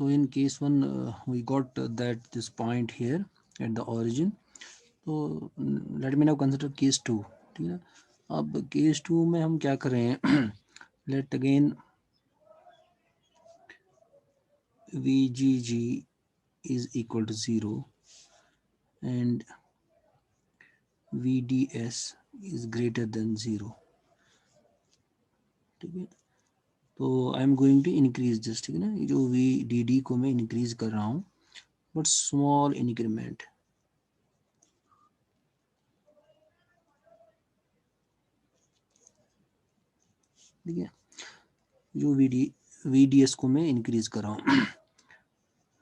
So in case one we got that this point here at the origin. तो let me now consider case 2. ठीक है, अब case 2 में हम क्या कर रहे हैं? Let again VGG is equal to 0 and VDS is greater than 0. ठीक है, तो I am going to increase this. ठीक है ना, ये जो VDD को मैं इंक्रीज कर रहा हूँ बट स्मॉल इंक्रीमेंट. ठीक है, जो VDS को मैं इंक्रीज कर रहा हूँ.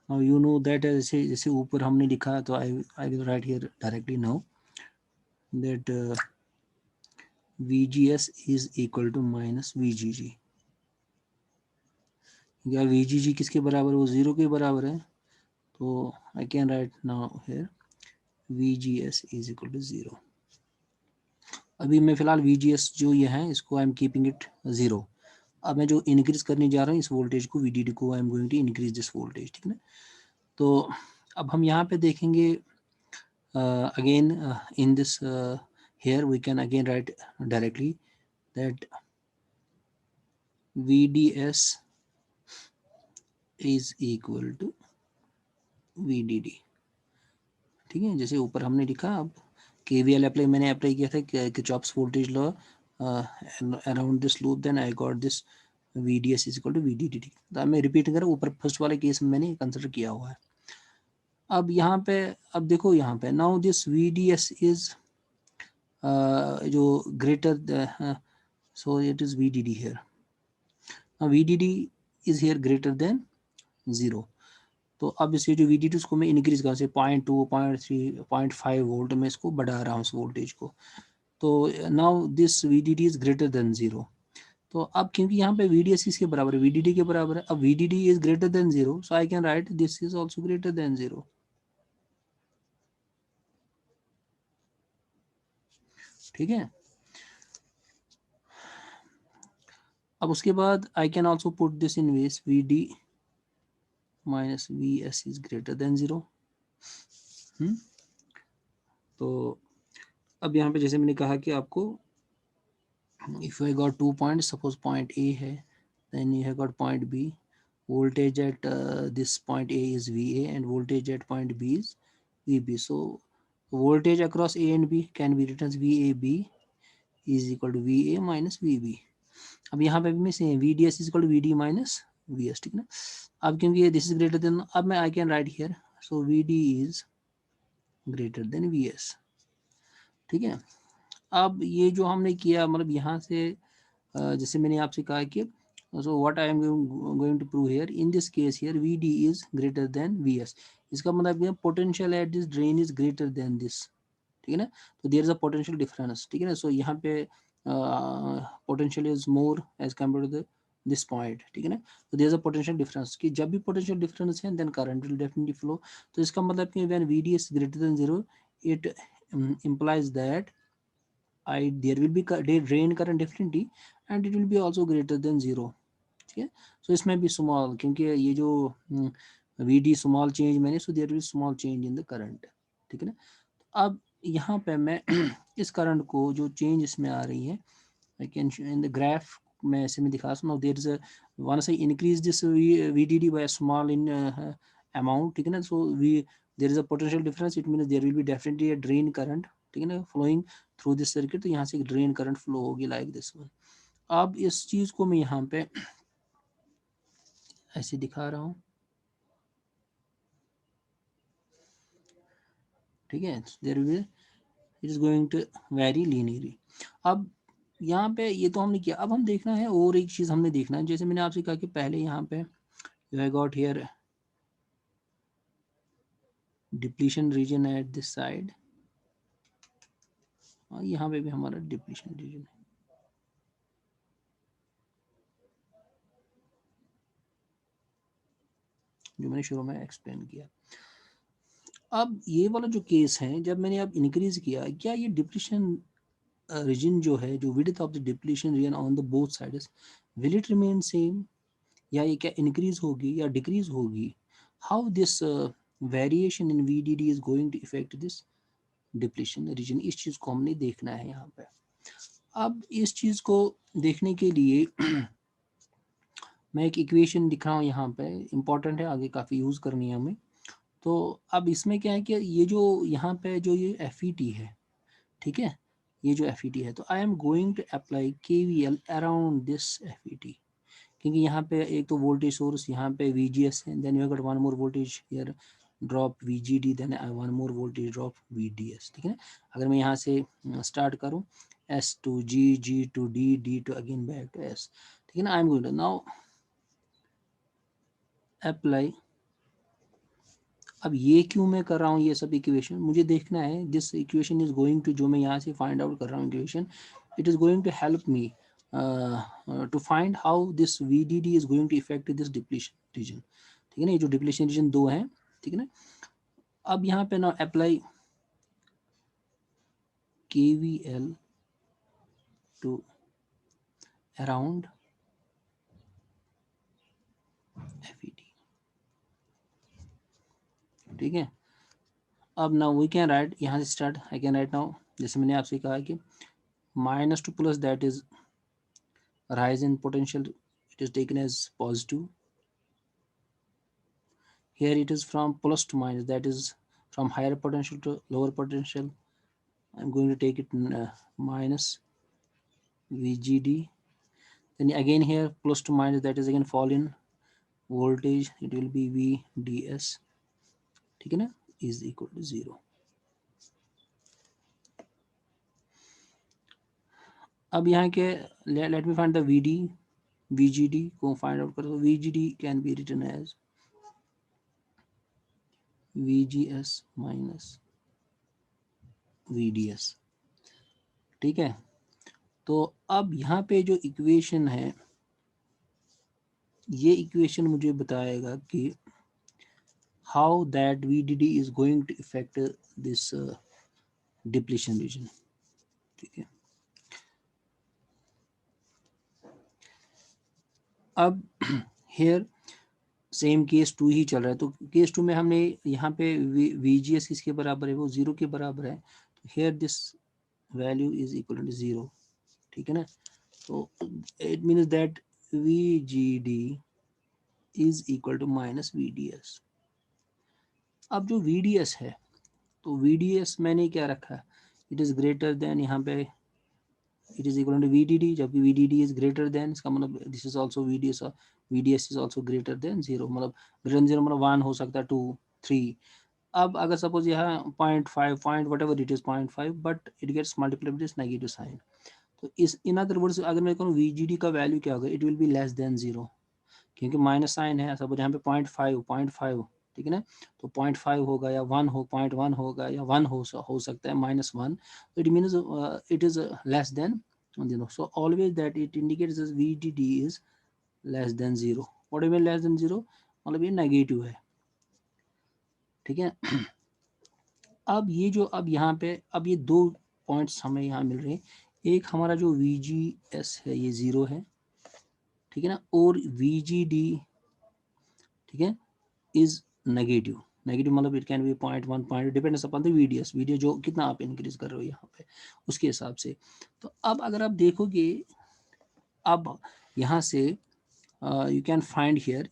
नाउ यू नो दैट जैसे जैसे ऊपर हमने लिखा, तो I will write here directly now that VGS is equal to minus VGG. या VGG किसके बराबर है? वो 0 के बराबर है. तो I can write now here VGS is equal to 0. अभी मैं फिलहाल VGS जो ये है इसको आई एम कीपिंग इट 0. अब मैं जो इंक्रीज करने जा रहा हूँ इस वोल्टेज को, VDD को, I am going to increase this voltage. ठीक है ना, तो अब हम यहाँ पे देखेंगे again in this here we can again write directly that VDS is equal to VDD. ठीक है, जैसे ऊपर हमने लिखा. अब KVL अप्लाई मैंने अप्लाई किया था Kirchhoff's voltage law around this loop, then I got this VDS is equal to VDD. तो मैं रिपीट कर रहा हूँ, ऊपर फर्स्ट वाले केस में मैंने कंसिडर किया हुआ है. अब यहाँ पे अब देखो यहाँ पे नाउ दिस VDS इज जो greater, so it is VDD here. Now VDD is here greater than 0. तो अब इसे जो VDD उसको मैं इंक्रीज कर से 0.2, 0.3, 0.5 वोल्ट में इसको बढ़ा रहा हूँ इस वोल्टेज को. तो now this VDD is greater than 0. तो अब क्योंकि यहाँ पे VDS किसके बराबर है? VDD के बराबर है. अब VDD is greater than 0, so I can right this is also greater than 0. ठीक है, अब उसके बाद आई can also put this in वेस VD minus VS is greater than 0. तो अब यहाँ पे जैसे मैंने कहा कि आपको if I got 2 points, suppose point A है, then you have got point B. Voltage at this point A is VA and voltage at point B is VB. So voltage across A and B can be written as VAB is equal to VA minus VB. अब यहाँ पे भी मैं same VDS is equal to VD minus VS. ठीक है ना, अब क्योंकि ये this is greater than, अब मैं I can write here, so VD is greater than VS. ठीक है, अब ये जो हमने किया मतलब यहाँ से जैसे मैंने आपसे कहा कि so what I am going to prove here in this case here VD is greater than VS. इसका मतलब ये potential at this drain is greater than this. ठीक है ना, तो there is a potential difference. ठीक है ना, so यहाँ पे potential is more as compared to the this point. ठीक है ना, तो there is a potential difference कि जब भी potential difference है then current will definitely flow. तो इसका मतलब कि when VD is greater than 0 it implies that there will be drain current definitely and it will be also greater than 0. ठीक है, सो इसमें भी स्मॉल, क्योंकि ये जो VD स्मॉल चेंज मैंने, so there will small change in the current. ठीक है ना, अब यहाँ पे मैं इस करंट को जो चेंज इसमें आ रही है I can in the graph में ऐसे में दिखा सकता हूँ. There is once I increase this VDD by small in amount. ठीक है ना, so there is a potential difference, it means there will be definitely a drain current. ठीक है ना, फ्लोइंग थ्रू दिस सर्किट. तो यहाँ से एक ड्रेन करंट फ्लो होगी लाइक दिस वन. अब इस चीज को मैं यहाँ पे ऐसे दिखा रहा हूँ. ठीक है, there will it is going to very linearly. अब यहाँ पे ये तो हमने किया, अब हम देखना है और एक चीज हमने देखना है. जैसे मैंने आपसे कहा कि पहले यहाँ पे you have got here depletion region at this side, और यहाँ पे भी हमारा डिप्लीशन रीजन है. जो मैंने शुरू में एक्सप्लेन किया. अब ये वाला जो केस है, जब मैंने अब इंक्रीज किया, क्या ये डिप्लीशन रीजन जो है, जो width of the depletion region on the both sides, will it remain same या ये क्या इंक्रीज होगी या डिक्रीज होगी, how this variation in VDD is going to effect this depletion region, इस चीज़ को हमने देखना है यहाँ पे। अब इस चीज़ को देखने के लिए मैं एक इक्वेशन दिख रहा हूँ यहाँ पे, इम्पॉर्टेंट है, आगे काफ़ी यूज़ करनी है हमें। तो अब इसमें क्या है कि ये जो यहाँ पे जो ये FET है, ठीक है, ये जो FET है, तो I am going to apply KVL around this FET, क्योंकि यहाँ पे एक तो वोल्टेज सोर्स यहाँ पे VGS है, then you got one more voltage here drop VGD, then I one more voltage drop VDS, ठीक है ना। अगर मैं यहाँ से स्टार्ट करूँ S to G, G to D, D to again back to S, ठीक है ना। I am going to now apply. अब ये क्यों मैं कर रहा हूँ ये सब इक्वेशन, मुझे देखना है this equation is going to, जो मैं यहाँ से फाइंड आउट कर रहा हूँ equation, it is going to help me to find how this VDD is going to effect this depletion region, ठीक है ना। ये जो डिप्लीशन रीजन दो है, ठीक है ना। अब यहाँ पे ना apply KVL to around FET, ठीक है। अब ना वी कैन राइट, यहाँ से start I can write now, जैसे मैंने आपसे कहा कि minus two plus that is rise in potential, it is taken as positive. Here it is from plus to minus, that is from higher potential to lower potential. I'm going to take it minus VGD. Then again here plus to minus, that is again fall in voltage, it will be VDS, ठीक है ना, is equal to 0. अब यहाँ के let me find the VGD को find out करो। VGD can be written as VGS minus VDS, ठीक है। तो अब यहाँ पे जो इक्वेशन है, ये इक्वेशन मुझे बताएगा कि how that VDD is going to effect this depletion region, ठीक है। अब हेयर सेम केस 2 ही चल रहा है, तो केस 2 में हमने यहाँ पे VGS किसके बराबर है, वो 0 के बराबर है, तो here this value is equal to 0, ठीक है ना। तो it means that VGD is equal to minus VDS। अब जो VDS है, तो VDS मैंने क्या रखा है, इट इज़ ग्रेटर देन, यहाँ पे it is equal to VDD, जबकि VDD इज ग्रेटर देन, इसका मतलब this is also VDS is also greater than 0, मतलब ग्रेटर 0 मतलब 1 हो सकता है, 2, 3। अब अगर सपोज यहाँ 0.5 point whatever it is 0.5, but it gets multiply with this negative sign, तो इस इन अदर वर्ड्स अगर मैं कहूँ VGD का वैल्यू क्या होगा, it will be less than 0, क्योंकि माइनस साइन है, सपोज यहाँ पे 0.5, ठीक है ना। तो 0.5 होगा या 1 हो, 0.1 होगा या 1 हो सकता है, -1, तो it means it is less than 0, so always that it indicates as VDD is less than 0. what do you mean less than 0, मतलब ये नेगेटिव है, ठीक है। अब ये जो अब यहाँ पे अब ये दो पॉइंट्स हमें यहाँ मिल रहे हैं, एक हमारा जो VGS है ये 0 है, ठीक है ना, और VGD, ठीक है, इज नेगेटिव, नेगेटिव मतलब it can be 0.1 point, depends upon the VDS जो कितना आप इंक्रीज कर रहे हो यहाँ पे, उसके हिसाब से। तो अब अगर आप देखोगे, अब यहाँ से यू कैन फाइंड हियर,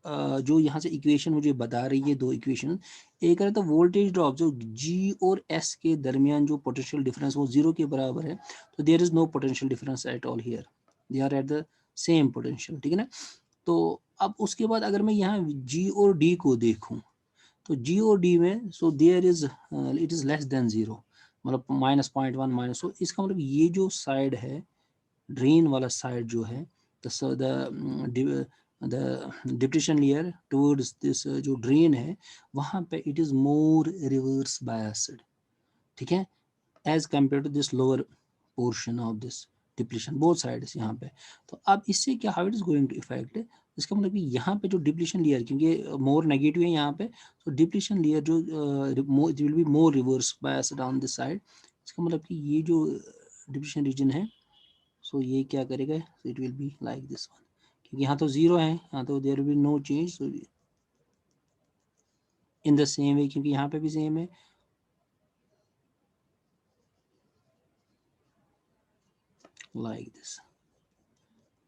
जो यहाँ से इक्वेशन मुझे बता रही है, दो इक्वेशन, एक है तो वोल्टेज ड्रॉप जो G और S के दरमियान जो पोटेंशियल डिफरेंस वो 0 के बराबर है, तो there is no potential difference at all here, they are at the same potential, ठीक है ना। तो अब उसके बाद अगर मैं यहाँ G और D को देखूँ, तो G और D में so there is it is less than 0, मतलब -0.1 माइनस, तो इसका मतलब ये जो साइड है, ड्रेन वाला साइड जो है, the depression layer towards this जो ड्रेन है, वहाँ पे it is more reverse biased, ठीक है, as compare to this lower portion of this depletion, both sides यहाँ पे। तो अब इससे क्या, how it is going to effect, इसका मतलब कि यहाँ पे जो डिप्लीशन लेयर, क्योंकि मोर नेगेटिव है यहाँ पे, तो डिप्लीशन लेयर जो will be more reverse biased on this side, इसका मतलब कि ये जो डिप्लीशन रीजन है, सो ये क्या करेगा, it will be like this one, यहाँ तो 0 है, यहाँ तो there will be no change in the same way, क्योंकि यहाँ पे भी सेम है। Like this.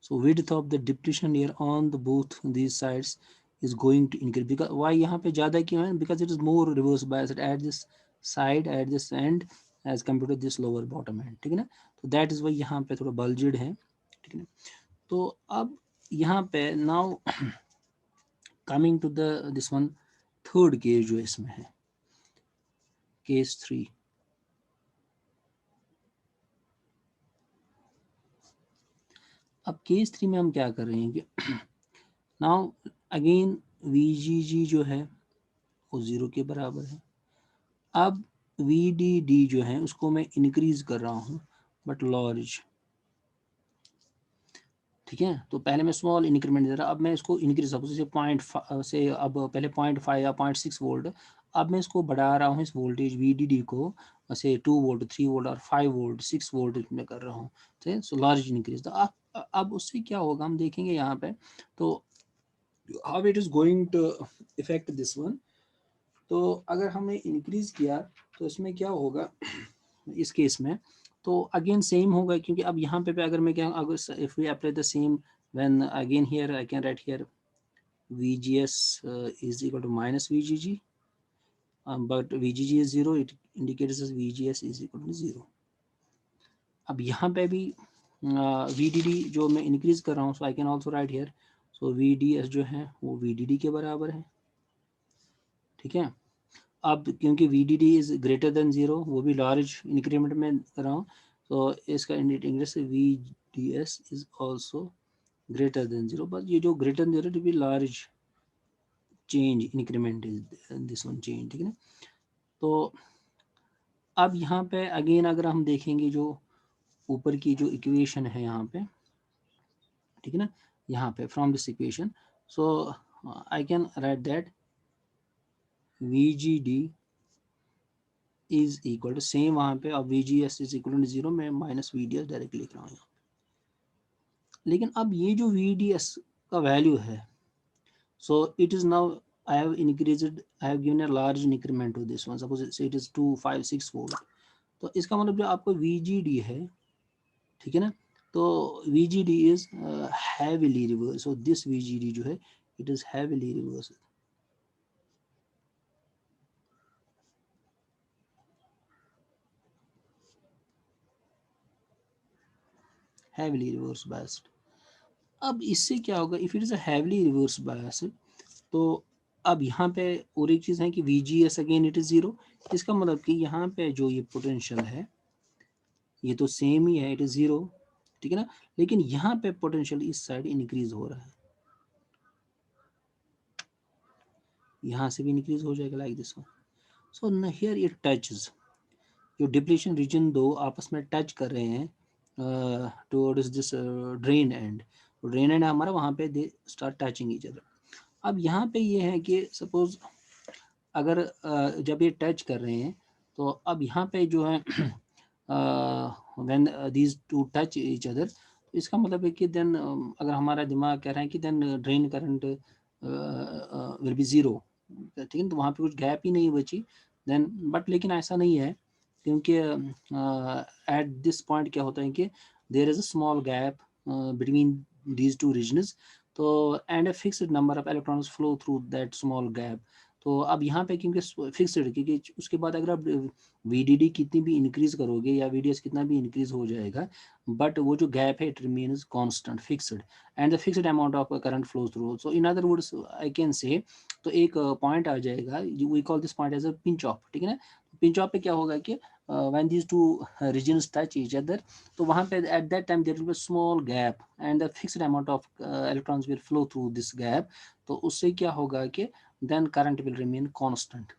So width of the depletion layer on the both these sides is going to increase. Because why यहाँ पे ज़्यादा क्यों है? Because it is more reverse biased at this side, at this end as compared to this lower bottom end. ठीक है ना? तो that is why यहाँ पे थोड़ा bulged है. ठीक है ना? तो अब यहाँ पे now coming to the this one third case जो इसमें है, case 3. अब केस 3 में हम क्या कर रहे हैं कि नाउ अगेन VGG जो है वो 0 के बराबर है। अब VDD जो है उसको मैं इंक्रीज कर रहा हूँ बट लार्ज, ठीक है। तो पहले मैं स्मॉल इंक्रीमेंट दे रहा, अब मैं इसको इंक्रीज सपोज से 0.5 से, अब पहले 0.5 या 0.6 वोल्ट, अब मैं इसको बढ़ा रहा हूँ इस वोल्टेज VDD को से 2 वोल्ट 3 वोल्ट और 5 वोल्ट 6 वोल्ट में कर रहा हूँ, ठीक है। So large increase. तो अब उससे क्या होगा हम देखेंगे यहाँ पे, तो how it is going to effect this one. तो अगर हमने इंक्रीज किया तो इसमें क्या होगा इस केस में, तो अगेन सेम होगा, क्योंकि अब यहाँ पे अगर मैं क्या, अगर if we apply the same when again here I can write here VGS is equal to minus VGG, but VGG is 0, it indicates as VGS is equal to 0. अब यहाँ पे भी VDD जो मैं इंक्रीज कर रहा हूँ, so I can also write here, so VDS जो है वो VDD के बराबर है, ठीक है। अब क्योंकि VDD इज ग्रेटर देन 0, वो भी लार्ज इंक्रीमेंट में कर रहा हूँ, तो इसका इंडिकेटर से VDS is also greater than 0, बस ये जो greater than 0 to be large change increment is this one change, ठीक है ना। तो अब यहाँ पे अगेन अगर हम देखेंगे जो ऊपर की जो इक्वेशन है यहाँ पे, ठीक है ना, यहाँ पे from this equation, so I can write that VGD is equal to same वहाँ पे, अब VGS इज इक्वल टू 0, मैं माइनस VDS डायरेक्ट लिख रहा हूँ यहाँ। लेकिन अब ये जो VDS का वैल्यू है, so it is now I have increased, I have given a large increment to this one, suppose it is 2 5 6 volt. तो इसका मतलब जो आपको VGD है, ठीक है ना, तो VGD is heavily reverse, so this VGD जो है it is heavily reverse, heavily reverse biased. अब इससे क्या होगा, if it is a heavily reverse biased, तो अब यहाँ पे और एक चीज़ है कि VGS अगेन इट इज़ 0, इसका मतलब कि यहाँ पे जो ये पोटेंशियल है ये तो सेम ही है, इट इज़ 0, ठीक है ना, लेकिन यहाँ पे पोटेंशियल इस साइड इंक्रीज हो रहा है, यहाँ से भी इंक्रीज हो जाएगा like this one. So here it touches, जो डिप्लीशन रीजन दो आपस में टच कर रहे हैं towards this drain and, drain and हमारा वहाँ पे they start touching each other. अब यहाँ पे ये है कि सपोज अगर जब ये टच कर रहे हैं, तो अब यहाँ पे जो है when these to touch each other, तो इसका मतलब है कि देन अगर हमारा दिमाग कह रहा है कि then drain current will be 0, ठीक है, तो वहाँ पे कुछ गैप ही नहीं बची देन, बट लेकिन ऐसा नहीं है, क्योंकि एट दिस पॉइंट क्या होता है कि there is a small gap between these two regions, तो and a fixed number of electrons flow through that small gap. तो अब यहाँ पे क्योंकि फिक्स्ड, क्योंकि उसके बाद अगर आप VDD कितनी भी इंक्रीज करोगे या VDS कितना भी इंक्रीज हो जाएगा, बट वो जो गैप है it remains constant fixed and the fixed amount of current flow through, so in other words I can say, तो एक पॉइंट आ जाएगा, we call this point as a pinch off, ठीक है ना। पिंच ऑफ पे क्या होगा कि when these two regions touch each other, तो वहाँ पे at that time there will be small gap and the fixed amount of electrons will flow through this gap, तो उससे क्या होगा कि then current will remain constant,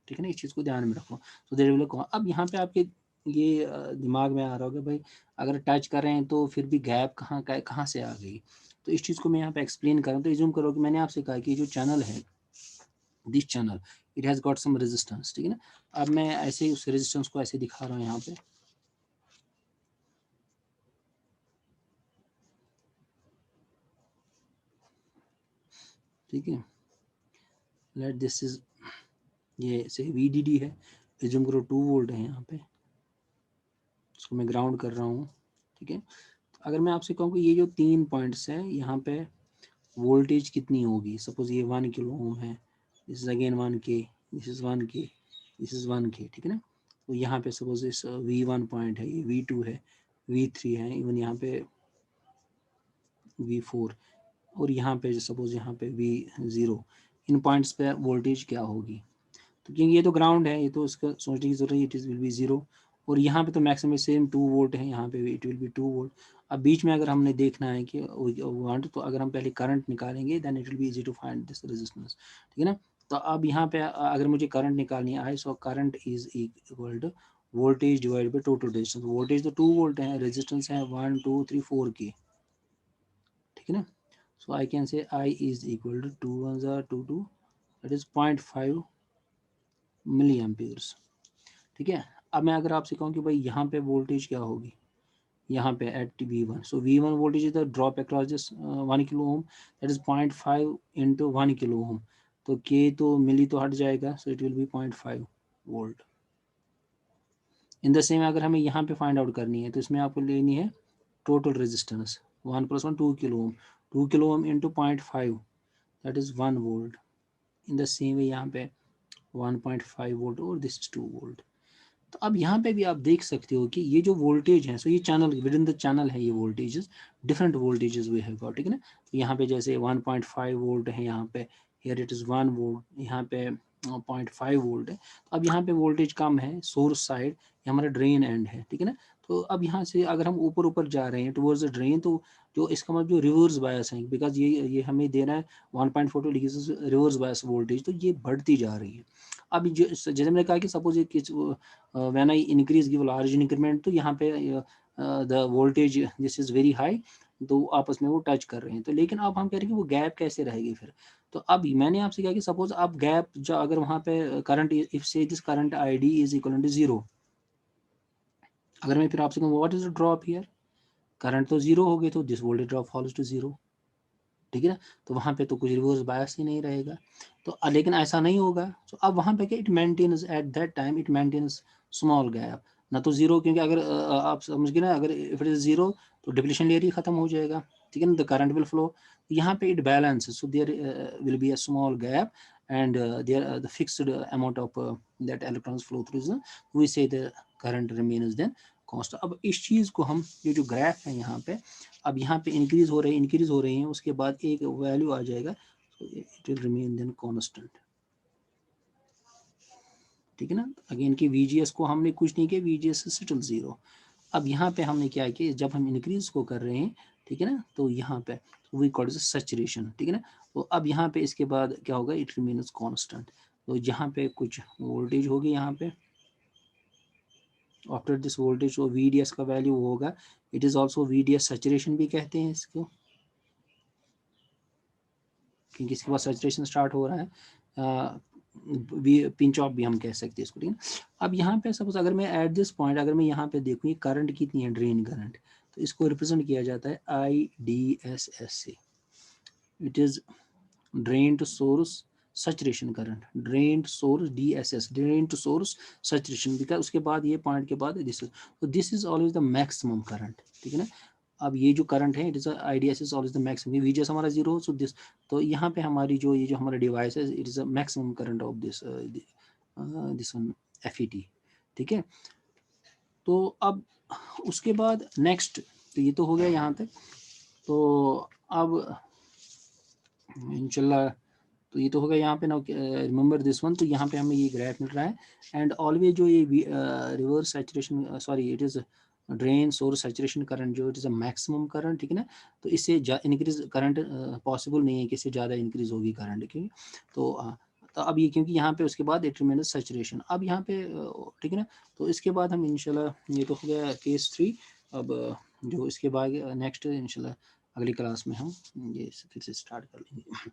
ठीक है ना, इस चीज़ को ध्यान में रखो। तो देयर विल, अब यहाँ पे आपके ये दिमाग में आ रहा होगा भाई अगर टच कर रहे हैं तो फिर भी गैप कहाँ से आ गई, तो इस चीज़ को मैं यहाँ पे एक्सप्लेन कर रहा हूँ। तो रिज्यूम करो कि मैंने आपसे कहा कि जो चैनल है, this channel it has got some resistance, ठीक है ना। अब मैं ऐसे ही उस रेजिस्टेंस को ऐसे दिखा रहा हूँ यहाँ पे, ठीक है, लेट दिस इज, ये से VDD है, एज्यूम करो 2 वोल्ट है यहाँ पे, इसको मैं ग्राउंड कर रहा हूँ। ठीक है, अगर मैं आपसे कहूँ कि ये जो 3 पॉइंट्स हैं यहाँ पे वोल्टेज कितनी होगी, सपोज ये 1 किलो ओम है, this is again 1K, this is 1K, this is 1K, ठीक है ना। तो यहाँ पे सपोज इस V1 पॉइंट है, ये V2 है, V3 है, इवन यहाँ पे V4, और यहाँ पे सपोज यहाँ पे V0, इन पॉइंट्स पे वोल्टेज क्या होगी। तो क्योंकि ये तो ग्राउंड है, ये तो इसका सोचने की जरूरत है, इट इज विल बी 0, और यहाँ पे तो मैक्सिमम सेम 2 वोल्ट है, यहाँ पे इट विल बी 2 वोल्ट। अब बीच में अगर हमने देखना है कि वांट, तो अगर हम पहले करंट निकालेंगे then it will be easy to find this resistance, ठीक है ना। तो अब यहाँ पे अगर मुझे करंट निकालनी है, so current is equal to voltage divide by total resistance. Voltage तो 2 वोल्ट है, रेजिस्टेंस है 1 2 3 4 की, ठीक है ना। So I can say I is equal to 2 1 2 that is 0.5 milli amperes, ठीक है। अब मैं अगर आपसे कहूँ कि भाई यहाँ पे वोल्टेज क्या होगी, यहाँ पे at V1, so V1 voltage is the drop across this 1 kilo ohm, that is 0.5 into 1 kilo ohm, तो K तो मिली तो हट जाएगा, so it will be 0.5 volt. In the same अगर हमें यहाँ पे फाइंड आउट करनी है, तो इसमें आपको लेनी है total resistance, 1 + 1 2 kilo ohm, 2 kilo ohm into 0.5 that is 1 volt. In the same वे यहाँ पे 1.5 वोल्ट और दिस इज 2 वोल्ट। तो अब यहाँ पे भी आप देख सकते हो कि ये जो वोल्टेज है, सो ये channel within the channel है, ये voltages different voltages we have got, ठीक है ना। तो यहाँ पे जैसे 1.5 वोल्ट है, यहाँ पे हियर इट इज़ 1 वोल्ट, यहाँ पे 0.5 वोल्ट है। तो अब यहाँ पे वोल्टेज कम है सोर्स साइड, ये हमारा ड्रेन एंड है, ठीक है ना। तो अब यहाँ से अगर हम ऊपर ऊपर जा रहे हैं टुवर्ड्स द ड्रेन, तो जो इसका मतलब जो रिवर्स बायस है, बिकॉज ये हमें दे रहा है 1.42 डिग्री रिवर्स बायस वोल्टेज, तो ये बढ़ती जा रही है। अब जैसे मैंने कहा कि सपोज ये when I increase give large increment, तो यहाँ पे the voltage this is very high, तो आपस में वो टच कर रहे हैं। तो लेकिन अब हम कह रहे हैं कि वो गैप कैसे रहेगी फिर। तो अब मैंने आपसे कहा कि सपोज अब गैप जो अगर वहाँ पे current, if say this current ID is equal to 0, अगर मैं फिर आपसे कहूँ what is the drop here, current तो 0 हो गई, तो this voltage drop follows to 0, ठीक है ना। तो वहाँ पे तो कुछ रिवर्स बायस ही नहीं रहेगा। तो लेकिन ऐसा नहीं होगा, तो अब वहाँ पे क्या, it maintains at that time, it maintains small gap, ना तो 0, क्योंकि अगर आप समझ गए ना, अगर इफ इट इज 0 तो डिप्लीशन लेयर ही खत्म हो जाएगा, ठीक है ना, द करंट विल फ्लो। यहाँ पे it balance, so there will be a small gap and there the fixed amount of that electrons flow through, we say the current remains then constant. अब इस चीज़ को हम, ये जो ग्राफ है यहाँ पे, अब यहाँ पे इंक्रीज हो रही हैं, उसके बाद एक वैल्यू आ जाएगा, so it will remain then constant, ठीक है ना। अगेन की VGS को हमने कुछ नहीं किया, VGS is still 0। अब यहाँ पे हमने क्या किया, जब हम इंक्रीज को कर रहे हैं, ठीक है ना, तो यहाँ पे वी कॉल इट सैचुरेशन, ठीक है ना। तो अब यहाँ पे इसके बाद क्या होगा, इट रिमेन्स कांस्टेंट। तो यहाँ पे कुछ वोल्टेज होगी, यहाँ पे आफ्टर दिस वोल्टेज वो VDS का वैल्यू होगा, it is also VDS saturation भी कहते हैं इसको, क्योंकि इसके बाद सैचुरेशन स्टार्ट हो रहा है, पिंच ऑफ भी हम कह सकते हैं इसको, ठीक है। अब यहाँ पे सपोज अगर मैं एट दिस पॉइंट, अगर मैं यहाँ पे देखूँ ये करंट कितनी है, ड्रेन करंट, तो इसको रिप्रेजेंट किया जाता है IDSS से, it is drain to source saturation current, drain to source DSS, drain to source saturation, because उसके बाद ये पॉइंट के बाद दिस इज, तो this is always the maximum current, ठीक है ना। अब ये जो करंट है, it is IDS is always the maximum, VGS हमारा 0, सो दिस, तो यहाँ पे हमारी जो ये जो हमारा डिवाइस है, it is a maximum current of this one FET, ठीक है। तो अब उसके बाद नेक्स्ट, तो ये तो हो गया यहाँ तक। तो अब इंशाल्लाह, तो ये तो होगा यहाँ पे ना, रिमेंबर दिस वन, तो यहाँ पे हमें ये ग्राफ मिल रहा है, एंड ऑलवेज जो ये reverse saturation, sorry it is drain source saturation current, जो it is a maximum current, ठीक है ना। तो इससे इंक्रीज करंट पॉसिबल नहीं है कि इससे ज़्यादा इंक्रीज होगी करंट, क्योंकि तो अब ये, क्योंकि यहाँ पे उसके बाद इट रिमेन्स सैचुरेशन, अब यहाँ पे ठीक है ना। तो इसके बाद हम इंशाल्लाह, ये तो हो गया केस 3। अब जो इसके बाद नेक्स्ट इंशाल्लाह अगली क्लास में हम ये फिर से स्टार्ट कर लेंगे।